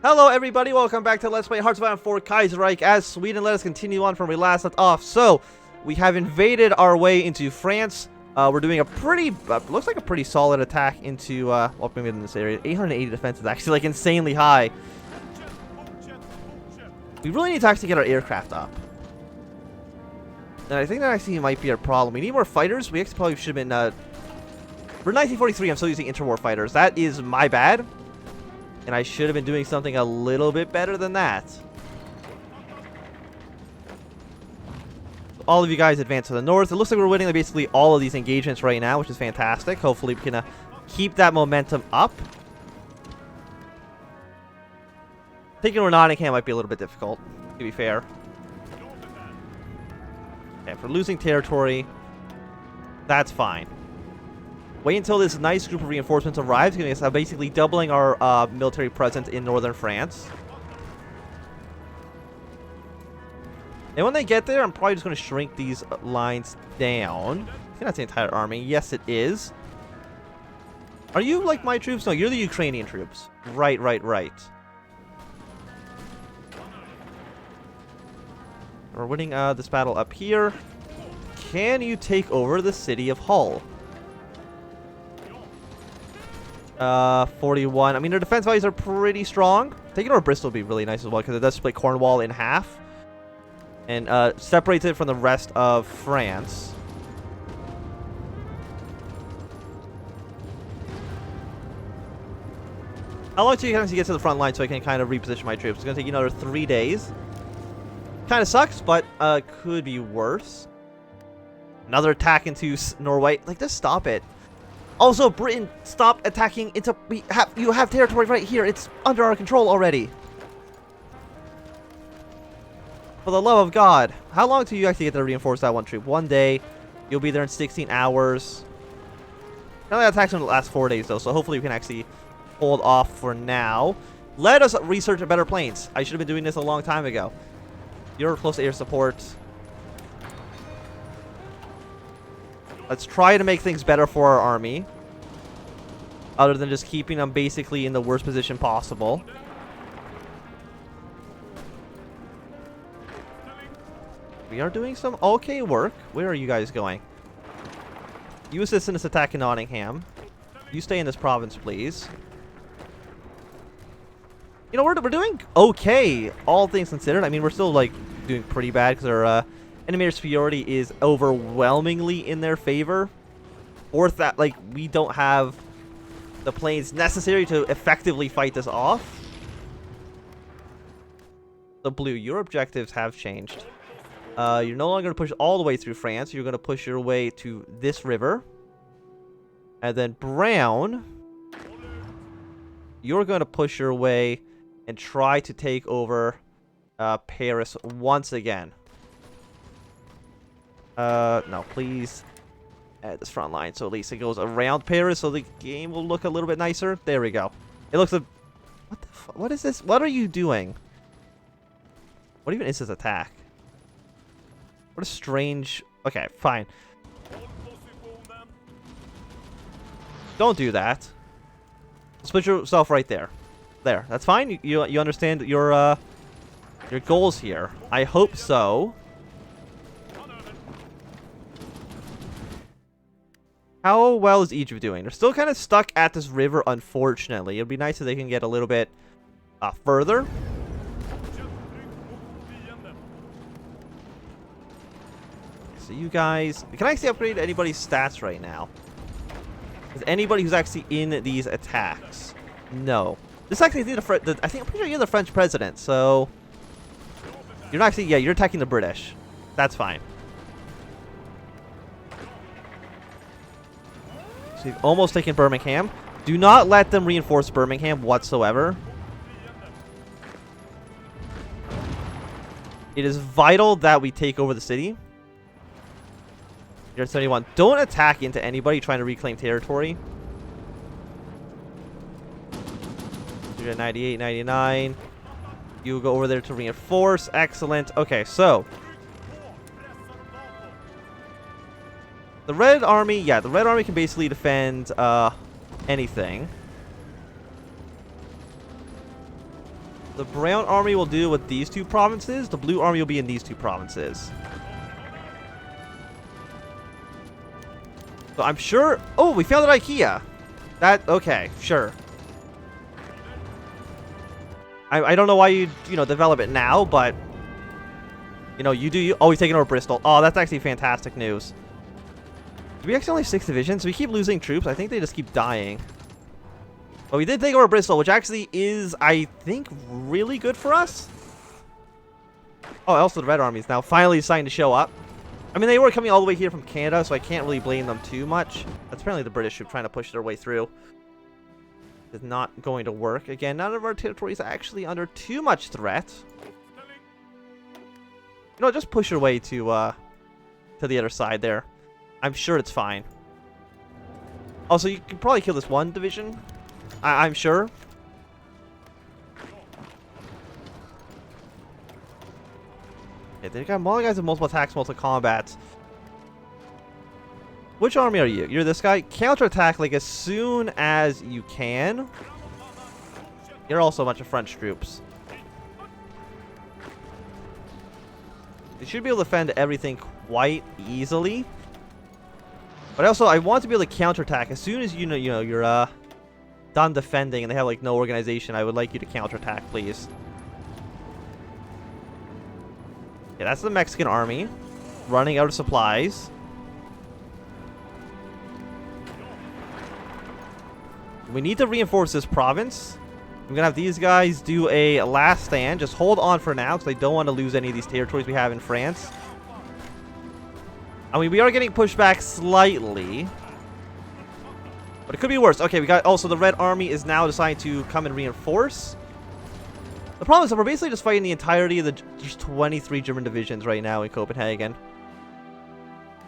Hello everybody, welcome back to Let's Play Hearts of Iron 4 Kaiserreich as Sweden. Let us continue on from where we last left off. So, we have invaded our way into France. We're doing a pretty, looks like a pretty solid attack into, well, maybe in this area. 880 defense is actually like insanely high. We really need to actually get our aircraft up. And I think that actually might be our problem. We need more fighters. We actually probably should have been, for 1943, I'm still using interwar fighters. That is my bad. And I should have been doing something a little bit better than that. All of you guys advance to the north. It looks like we're winning basically all of these engagements right now, which is fantastic. Hopefully we can keep that momentum up. Taking over Nottingham might be a little bit difficult, to be fair. Okay, if we're losing territory, that's fine. Wait until this nice group of reinforcements arrives, giving us basically doubling our military presence in northern France. And when they get there, I'm probably just going to shrink these lines down. I think that's the entire army. Yes, it is. Are you like my troops? No, you're the Ukrainian troops. Right. We're winning this battle up here. Can you take over the city of Hull? 41. I mean, their defense values are pretty strong. Taking over Bristol would be really nice as well, because it does split Cornwall in half. And separates it from the rest of France. How long till you can actually get to the front line so I can kind of reposition my troops? It's going to take you another 3 days. Kind of sucks, but could be worse. Another attack into Norway. Like, just stop it. Also, Britain, stop attacking. You have territory right here. It's under our control already. For the love of God. How long till you actually get to reinforce that one troop? 1 day. You'll be there in 16 hours. Now that attack's going to last 4 days, though, so hopefully we can actually hold off for now. Let us research better planes. I should have been doing this a long time ago. You're close to air support. Let's try to make things better for our army. Other than just keeping them basically in the worst position possible. We are doing some okay work. Where are you guys going? You assist in this attack in Nottingham. You stay in this province, please. You know, we're doing okay, all things considered. I mean, we're still, like, doing pretty bad because our enemy superiority is overwhelmingly in their favor. Or that, like, we don't have the planes necessary to effectively fight this off. So, Blue, your objectives have changed. You're no longer going to push all the way through France. You're going to push your way to this river. And then, Brown, you're going to push your way and try to take over Paris once again. No, please add this front line so at least it goes around Paris so the game will look a little bit nicer. There we go. It looks a... What the fuck? What is this? What are you doing? What even is this attack? What a strange... Okay, fine. Don't do that. Split yourself right there. There. That's fine. You understand your goals here. I hope so. How well is Egypt doing? They're still kind of stuck at this river, unfortunately. It'd be nice if they can get a little bit further. So you guys... Can I actually upgrade anybody's stats right now? Is anybody who's actually in these attacks? No. This actually, I think I'm pretty sure you're the French president, so... You're not actually... Yeah, you're attacking the British. That's fine. So you've almost taken Birmingham. Do not let them reinforce Birmingham whatsoever. It is vital that we take over the city. You're at 71. Don't attack into anybody trying to reclaim territory. You're at 98, 99. You go over there to reinforce. Excellent. Okay, so... The Red Army, yeah, the Red Army can basically defend anything. The brown army will deal with these two provinces. The blue army will be in these two provinces. So I'm sure... Oh, we found an IKEA. Okay, sure. I don't know why you develop it now, but... you do... Oh, he's taking over Bristol. Oh, that's actually fantastic news. Do we actually only have 6 divisions? We keep losing troops. I think they just keep dying. But we did take over Bristol, which actually is, I think, really good for us. Oh, also the Red Army is now finally starting to show up. I mean, they were coming all the way here from Canada, so I can't really blame them too much. That's apparently the British who are trying to push their way through. It's not going to work. Again, none of our territories are actually under too much threat. Just push your way to the other side there. I'm sure it's fine. Also, you can probably kill this one division. I'm sure. Okay, they got more guys with multiple attacks, multiple combats. Which army are you? You're this guy. Counterattack like as soon as you can. You're also a bunch of French troops. You should be able to defend everything quite easily. But also, I want to be able to counterattack as soon as you're done defending and they have like no organization. I would like you to counterattack, please. Yeah, that's the Mexican army running out of supplies. We need to reinforce this province. I'm gonna have these guys do a last stand. Just hold on for now because I don't want to lose any of these territories we have in France. I mean, we are getting pushed back slightly, but it could be worse. Okay, we got also the Red Army is now deciding to come and reinforce. The problem is that we're basically just fighting the entirety of there's 23 German divisions right now in Copenhagen.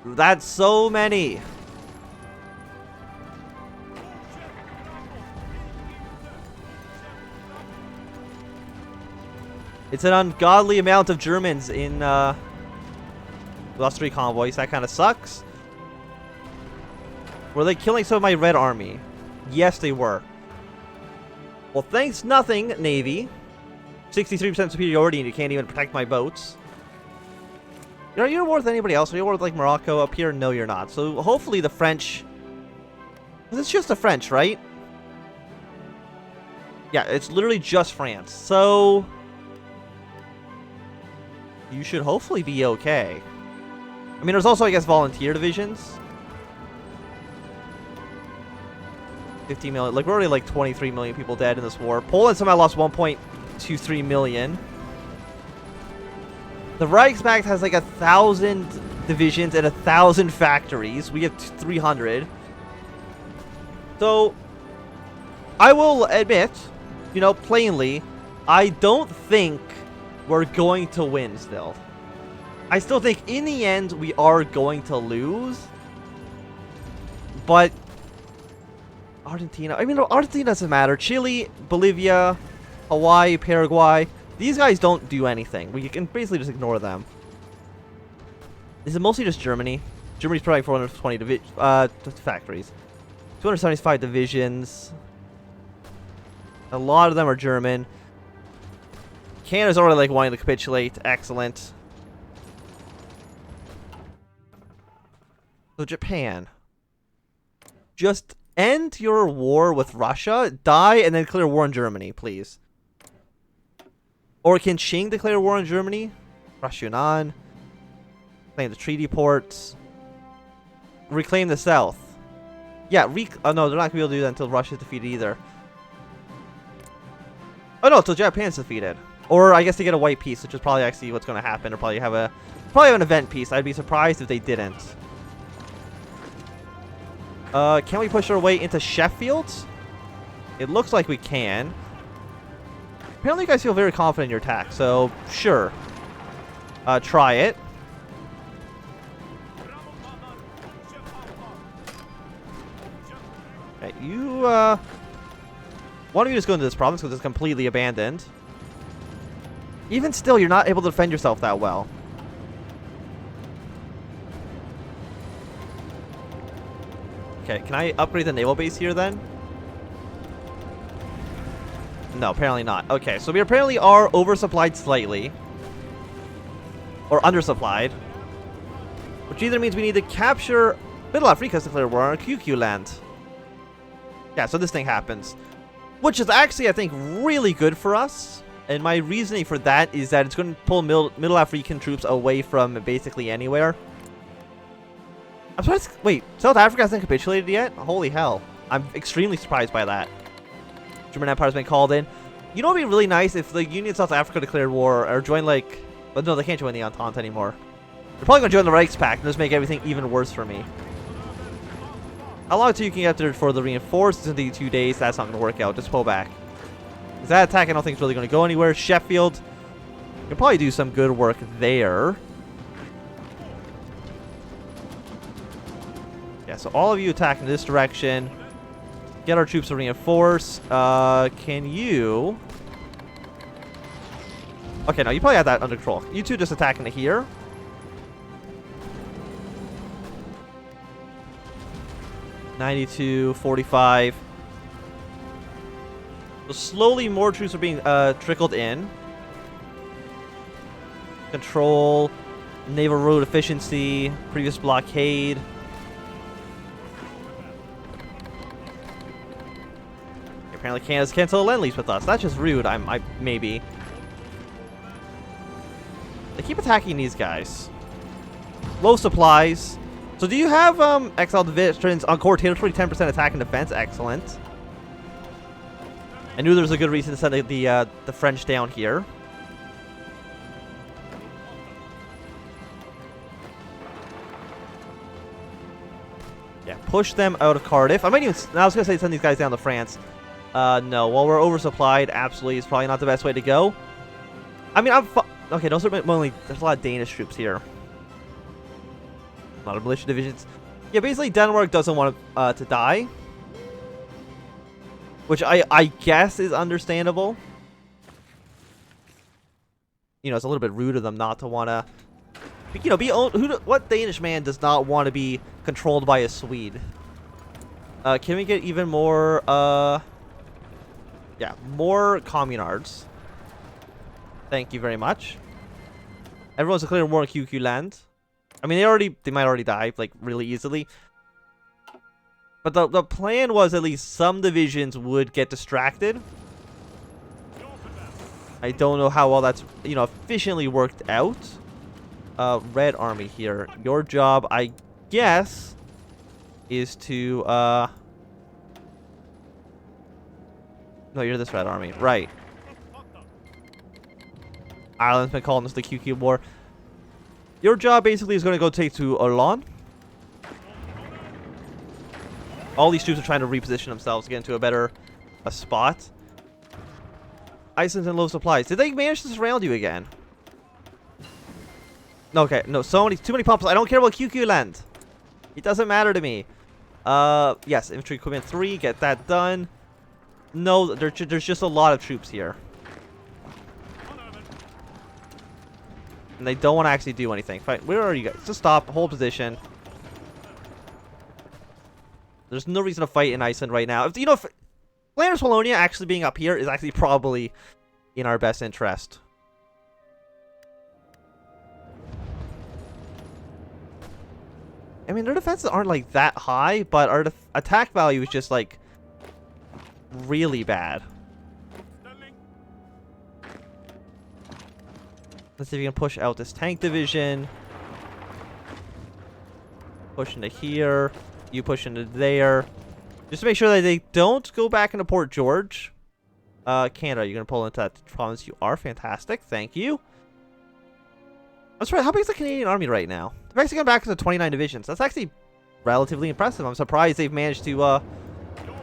That's so many. It's an ungodly amount of Germans in lost 3 convoys. That kind of sucks. Were they killing some of my Red Army? Yes, they were. Well, thanks nothing, Navy. 63% superiority and you can't even protect my boats. You're worth anybody else. Are you worth like Morocco up here? No, you're not. So hopefully the French... It's just the French, right? Yeah, it's literally just France. So... you should hopefully be okay. I mean, there's also, I guess, volunteer divisions. 15 million. Like, we're already like 23 million people dead in this war. Poland somehow lost 1.23 million. The Reichsmacht has like 1,000 divisions and 1,000 factories. We have 300. So, I will admit, plainly, I don't think we're going to win still. I still think in the end we are going to lose. But Argentina, Argentina doesn't matter. Chile, Bolivia, Hawaii, Paraguay, these guys don't do anything. We can basically just ignore them. Is it mostly just Germany? Germany's probably 420 factories. 275 divisions. A lot of them are German. Canada's already like wanting to capitulate. Excellent. So Japan. Just end your war with Russia, die, and then declare war on Germany, please. Or can Qing declare war on Germany? Crush Yunnan. Claim the treaty ports. Reclaim the south. Yeah, oh no, they're not going to be able to do that until Russia's defeated either. Oh no, until Japan's defeated. Or I guess they get a white peace, which is probably actually what's going to happen. Or probably have an event peace. I'd be surprised if they didn't. Can we push our way into Sheffield? It looks like we can. Apparently you guys feel very confident in your attack, so sure. Try it. Okay, you, why don't you just go into this province because it's completely abandoned. Even still, you're not able to defend yourself that well. Okay, can I upgrade the naval base here then? No, apparently not. Okay, so we apparently are oversupplied slightly. Or undersupplied. Which either means we need to capture Middle Africa to declare war on QQ land. Yeah, so this thing happens. Which is actually, I think, really good for us. And my reasoning for that is that it's going to pull Middle African troops away from basically anywhere. I'm surprised. Wait, South Africa hasn't capitulated yet? Holy hell. I'm extremely surprised by that. German Empire's been called in. You know what would be really nice if the Union of South Africa declared war or join like... But no, they can't join the Entente anymore. They're probably going to join the Reichspakt and just make everything even worse for me. How long until you can get there for the reinforced? It's going to take 2 days. That's not going to work out. Just pull back. That attack I don't think is really going to go anywhere. Sheffield. You can probably do some good work there. Yeah, so all of you attack in this direction. Get our troops to reinforce. Can you... Okay, no, you probably have that under control. You two just attack into here. (92, 45). So slowly more troops are being trickled in. Control, naval road efficiency, previous blockade. Apparently Canada's canceled a Lend-Lease with us. That's just rude. I maybe. They keep attacking these guys. Low supplies. So do you have exiled veterans on core territory, 10% attack and defense? Excellent. I knew there was a good reason to send the French down here. Yeah, push them out of Cardiff. I might even... I was going to say send these guys down to France. No. While we're oversupplied, absolutely is probably not the best way to go. I mean, okay, those are only... There's a lot of Danish troops here. A lot of militia divisions. Yeah, basically Denmark doesn't want to die. Which I guess is understandable. You know, it's a little bit rude of them not to want to... You know, what Danish man does not want to be controlled by a Swede? Can we get even more... Yeah, more communards. Thank you very much. Everyone's declaring war on QQ land. I mean, they might already die, like, really easily. But the plan was at least some divisions would get distracted. I don't know how well that's, you know, efficiently worked out. Red Army here. Your job, I guess, is to, No, you're this Red Army. Right. Ireland's been calling this the QQ War. Your job basically is going to go take to Orléans. All these troops are trying to reposition themselves to get into a better spot. Iceland's in low supplies. Did they manage to surround you again? Okay, no, too many pumps. I don't care about QQ land. It doesn't matter to me. Yes, infantry equipment 3, get that done. No, there's just a lot of troops here. And they don't want to actually do anything. Fight. Where are you guys? Just stop. Hold position. There's no reason to fight in Iceland right now. You know, if Flanders Wallonia actually being up here is actually probably in our best interest. I mean, their defenses aren't like that high, but our attack value is just like really bad. Let's see if we can push out this tank division. Push into here. You push into there. Just to make sure that they don't go back into Port George. Canada, you're going to pull into that province. You are fantastic. Thank you. I'm sorry, how big is the Canadian Army right now? They've actually gone back to 29 divisions. That's actually relatively impressive. I'm surprised they've managed to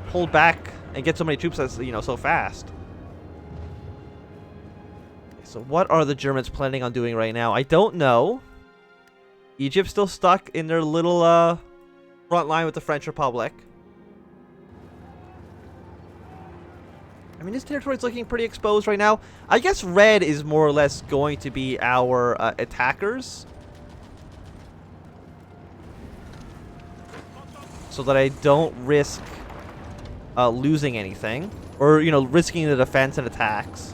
hold back and get so many troops as, you know, so fast. So what are the Germans planning on doing right now? I don't know. Egypt's still stuck in their little front line with the French Republic. I mean, this territory is looking pretty exposed right now. I guess red is more or less going to be our attackers. So that I don't risk losing anything. Or, you know, risking the defense and attacks.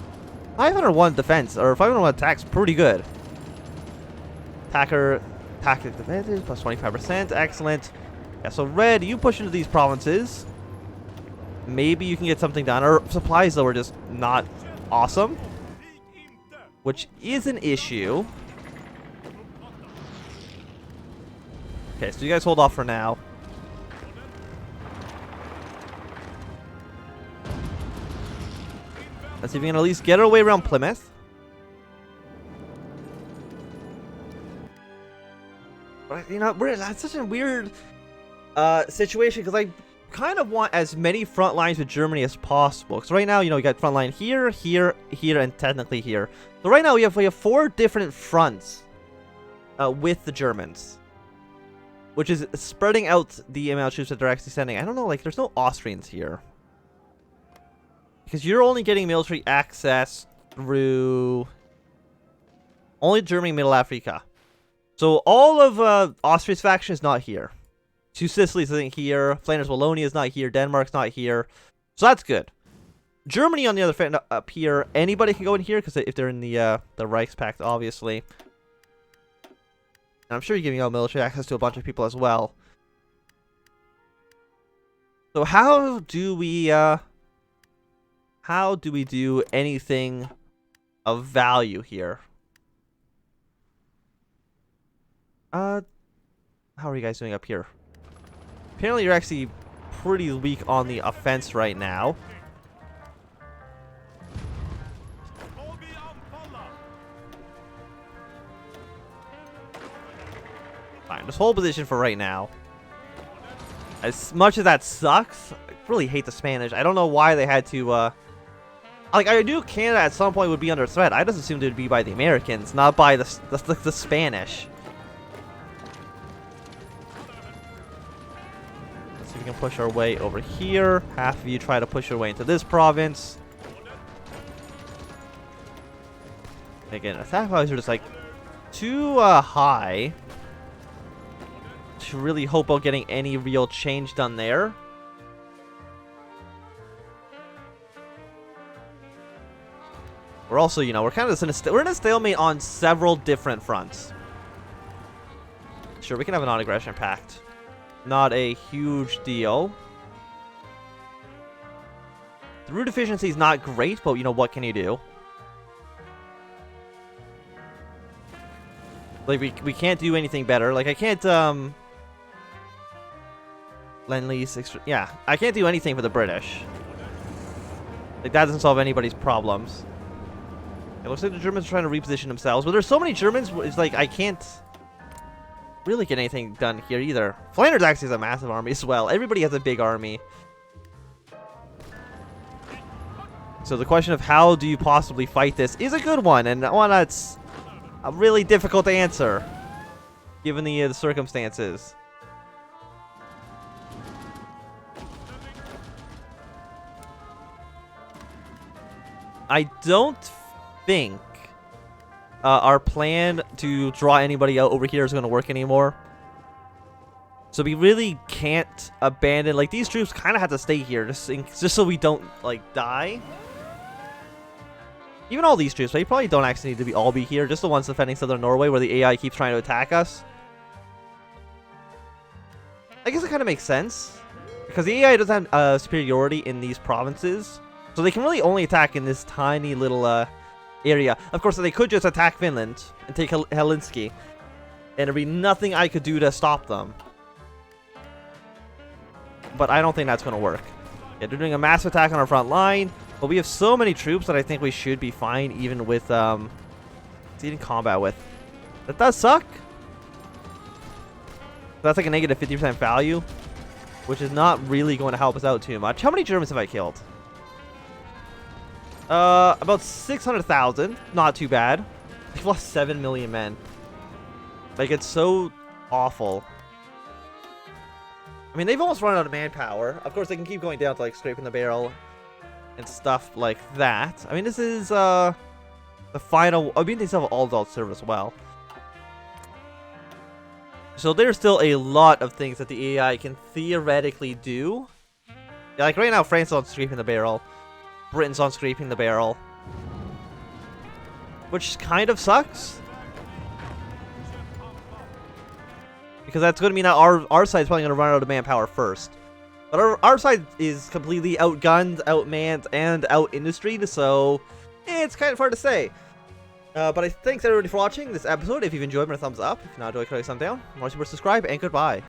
501 defense, or 501 attacks, pretty good. Attacker, tactic advantage, plus 25%, excellent. Yeah, so red, you push into these provinces. Maybe you can get something done. Our supplies, though, are just not awesome. Which is an issue. Okay, so you guys hold off for now. Let's see if we can at least get our way around Plymouth. But, you know, that's such a weird situation, because I kind of want as many front lines with Germany as possible. Because right now, you know, we got front line here, here, here, and technically here. So right now we have 4 different fronts with the Germans, which is spreading out the amount of troops that they're actually sending. I don't know, like, there's no Austrians here. Because you're only getting military access through only Germany, Middle Africa. So all of Austria's faction is not here. Two Sicilies isn't here. Flanders Wallonia is not here. Denmark's not here. So that's good. Germany, on the other hand, up here, anybody can go in here because if they're in the Reichspakt, obviously. And I'm sure you're giving out military access to a bunch of people as well. So how do we do anything of value here? How are you guys doing up here? Apparently you're actually pretty weak on the offense right now. Fine, just hold position for right now. As much as that sucks, I really hate the Spanish. I don't know why they had to, like, I knew Canada at some point would be under threat. I just assumed it would be by the Americans, not by the Spanish. Let's see if we can push our way over here. Half of you try to push your way into this province. Again, attack values are just, like, too high to really hope about getting any real change done there. We're also, you know, we're kind of we're in a stalemate on several different fronts. Sure, we can have a non-aggression pact. Not a huge deal. The root efficiency is not great, but you know, what can you do? Like, we can't do anything better. Like, I can't, Lend-Lease, yeah, I can't do anything for the British. Like, that doesn't solve anybody's problems. It looks like the Germans are trying to reposition themselves, but there's so many Germans, it's like, I can't really get anything done here either. Flanders actually has a massive army as well. Everybody has a big army. So the question of how do you possibly fight this is a good one, and one that's really difficult to answer, given the circumstances. I don't think our plan to draw anybody out over here is going to work anymore. So we really can't abandon, like, these troops kind of have to stay here just so we don't, like, die. Even all these troops, they probably don't actually need to all be here, just the ones defending southern Norway where the AI keeps trying to attack us. I guess it kind of makes sense, because the AI doesn't have superiority in these provinces, so they can really only attack in this tiny little area. Of course, they could just attack Finland and take Helsinki, and there'd be nothing I could do to stop them. But I don't think that's going to work. Yeah, they're doing a massive attack on our front line, but we have so many troops that I think we should be fine even with in combat with. That does suck. That's like a negative 50% value, which is not really going to help us out too much. How many Germans have I killed? About 600,000. Not too bad. We've lost 7 million men. Like, it's so awful. I mean, they've almost run out of manpower. Of course, they can keep going down to, like, scraping the barrel and stuff like that. I mean, this is, the final... I mean, they still have all-adult serve as well. So there's still a lot of things that the AI can theoretically do. Yeah, like, right now, France is scraping the barrel. Britain's on scraping the barrel. Which kind of sucks. Because that's going to mean that our side's probably going to run out of manpower first. But our side is completely outgunned, outmanned, and out-industried, so it's kind of hard to say. But thanks everybody for watching this episode. If you've enjoyed, give it a thumbs up. If not, do a thumbs down. More super subscribe, and goodbye.